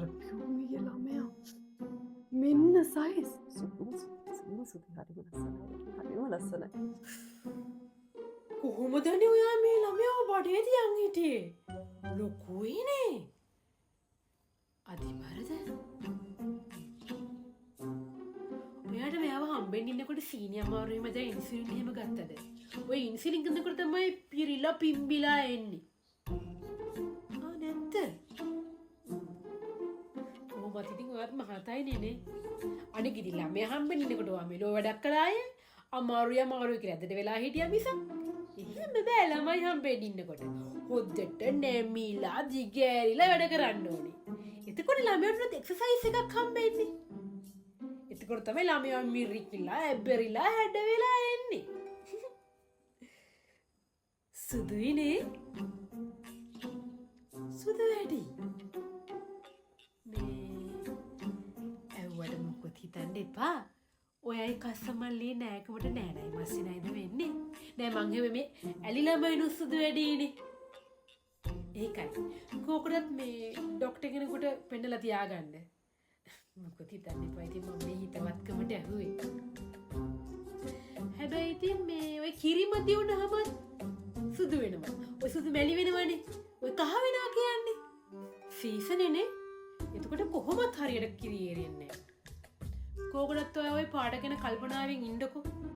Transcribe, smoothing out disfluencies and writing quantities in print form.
අර පියුමිගේ ළමයා මෙන්න සයිස් සුදු හරිම ලස්සනයි. කොහොමදනේ ඔයා මේ ළමයාව බඩේ තියන් හිටියේ? ලොකුයිනේ. අදිමරද? ඔයාට මෙයාව හම්බෙන්න ඉන්නකොට සීනි අමාරුවෙම දැන් ඉන්සිලින් එහෙම ගත්තද? ඔය ඉන්සිලින් ගන්නකොට තමයි පිරිලා පිම්බිලා එන්නේ. නැත්ද? කොහොමද ඉතින් ඔයාත් මහතයි නේ. අනේ ගිරි ළමයා හම්බෙන්න ඉන්නකොට ඔයා මෙලෝ වැඩක් කළාය. අමාරුයි කියලා ඇදට වෙලා හිටියා මිසක්. එහෙම බෑ ළමයි හම්බෙන්න ඉන්නකොට. හොද්දට නැමිලා දිගෑරිලා වැඩ කරන්න ඕනේ. එතකොට ළමයාට එක්සර්සයිස් එකක් හම්බෙන්නේ. එතකොට තමයි ළමයා මිරිකිලා ඇබ්බරිලා හැඩ වෙලා එන්නේ. සුදුයිනේ. සුදු වැඩි. මේ ඇව්වට මොකොත් හිතන්න එපා. ඔයයි කස්සමල්ලේ නෑකමට නෑනයි මස්සේ නයිද වෙන්නේ. නෑ මං හැම මේ ඇලි ළමයි සුදු වැඩිනේ. ඒකයි. කෝකටත් මේ ඩොක්ටර් කෙනෙකුට පෙන්නලා තියාගන්න. මොකද හිතන්න එපා. ඉතින් මම මේ හිතවත්කමට ඇහුවේ. හැබැයි ඉතින් මේ ඔය කිරිමදි වුණාම සුදු වෙනවා. ඔය සුදු මැලි වෙනවනේ. ඔය කහ වෙනවා කියන්නේ. සීසනේනේ. එතකොට කොහොමත් හරියට කිරි එරෙන්නේ නැහැ. කෝකටත් ඔය පාට ගැන කල්පනාවෙන් ඉන්නකෝ.